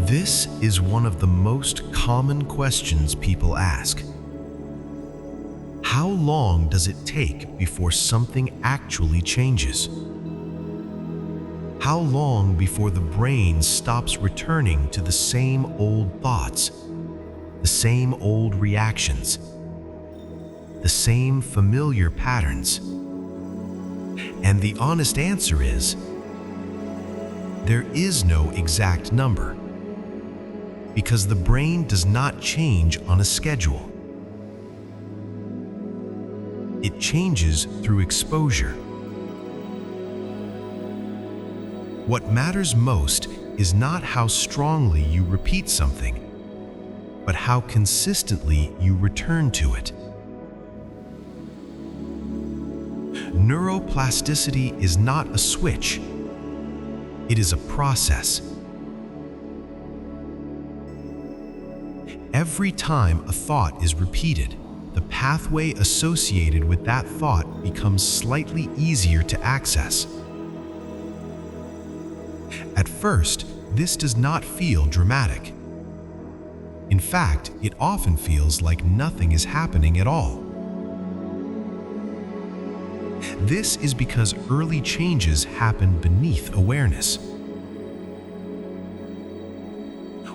This is one of the most common questions people ask. How long does it take before something actually changes? How long before the brain stops returning to the same old thoughts, the same old reactions, the same familiar patterns? And the honest answer is, there is no exact number, because the brain does not change on a schedule. It changes through exposure. What matters most is not how strongly you repeat something, but how consistently you return to it. Neuroplasticity is not a switch. It is a process. Every time a thought is repeated, the pathway associated with that thought becomes slightly easier to access. At first, this does not feel dramatic. In fact, it often feels like nothing is happening at all. This is because early changes happen beneath awareness.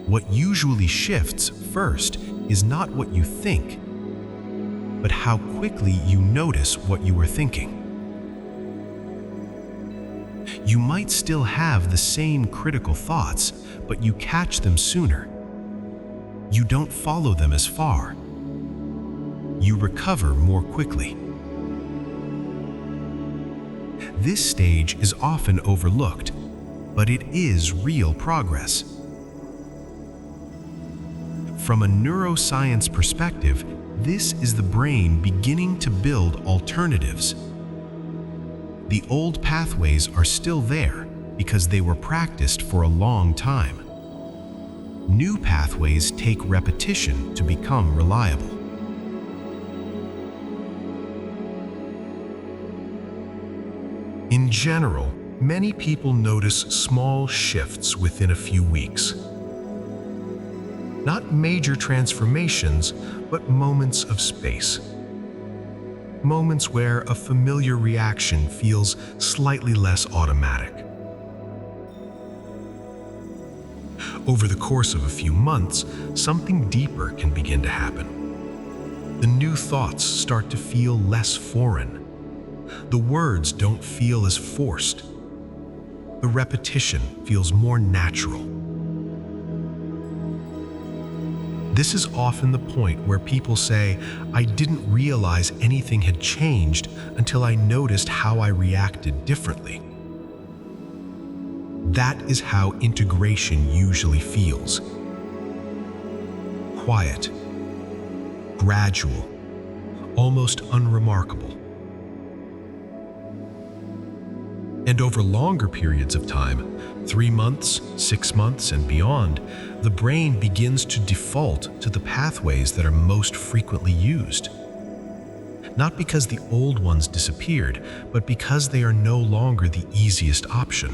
What usually shifts first is not what you think, but how quickly you notice what you were thinking. You might still have the same critical thoughts, but you catch them sooner. You don't follow them as far. You recover more quickly. This stage is often overlooked, but it is real progress. From a neuroscience perspective, this is the brain beginning to build alternatives. The old pathways are still there because they were practiced for a long time. New pathways take repetition to become reliable. In general, many people notice small shifts within a few weeks. Not major transformations, but moments of space. Moments where a familiar reaction feels slightly less automatic. Over the course of a few months, something deeper can begin to happen. The new thoughts start to feel less foreign. The words don't feel as forced. The repetition feels more natural. This is often the point where people say, "I didn't realize anything had changed until I noticed how I reacted differently." That is how integration usually feels. Quiet, gradual, almost unremarkable. And over longer periods of time, 3 months, 6 months, and beyond, the brain begins to default to the pathways that are most frequently used. Not because the old ones disappeared, but because they are no longer the easiest option.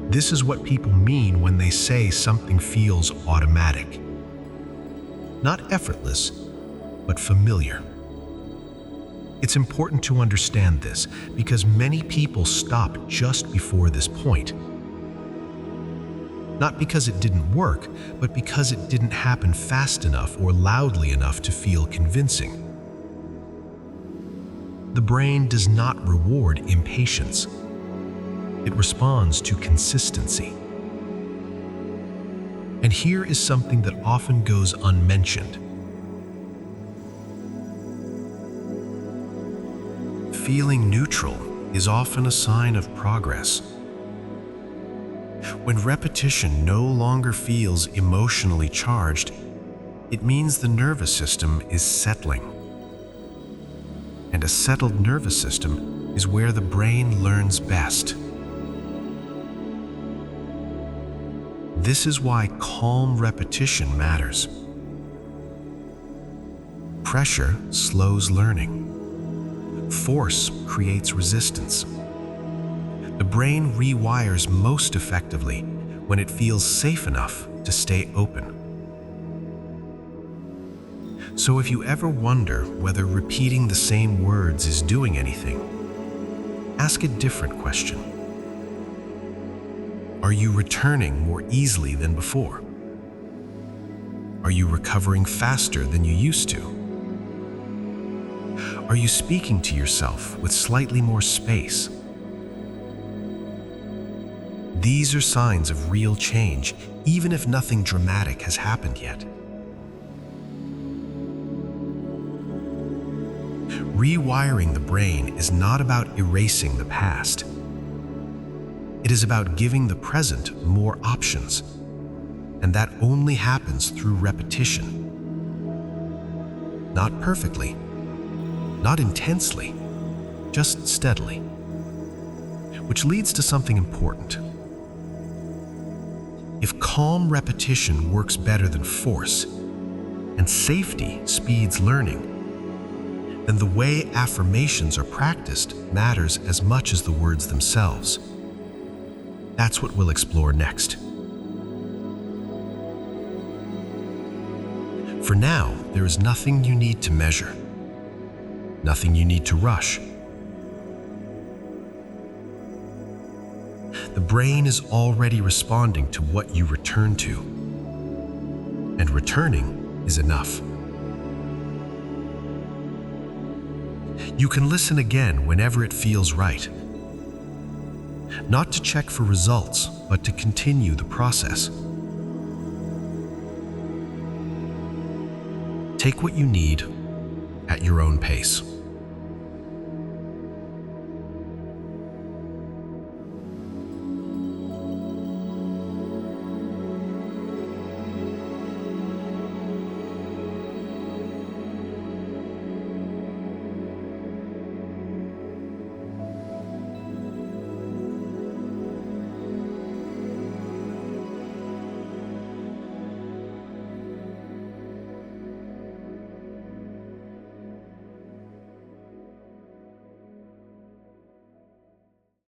This is what people mean when they say something feels automatic. Not effortless, but familiar. It's important to understand this because many people stop just before this point. Not because it didn't work, but because it didn't happen fast enough or loudly enough to feel convincing. The brain does not reward impatience. It responds to consistency. And here is something that often goes unmentioned. Feeling neutral is often a sign of progress. When repetition no longer feels emotionally charged, it means the nervous system is settling. And a settled nervous system is where the brain learns best. This is why calm repetition matters. Pressure slows learning. Force creates resistance. The brain rewires most effectively when it feels safe enough to stay open. So if you ever wonder whether repeating the same words is doing anything, ask a different question. Are you returning more easily than before? Are you recovering faster than you used to? Are you speaking to yourself with slightly more space? These are signs of real change, even if nothing dramatic has happened yet. Rewiring the brain is not about erasing the past. It is about giving the present more options, and that only happens through repetition. Not perfectly, not intensely, just steadily. Which leads to something important. If calm repetition works better than force, and safety speeds learning, then the way affirmations are practiced matters as much as the words themselves. That's what we'll explore next. For now, there is nothing you need to measure, nothing you need to rush. The brain is already responding to what you return to, and returning is enough. You can listen again whenever it feels right. Not to check for results, but to continue the process. Take what you need at your own pace.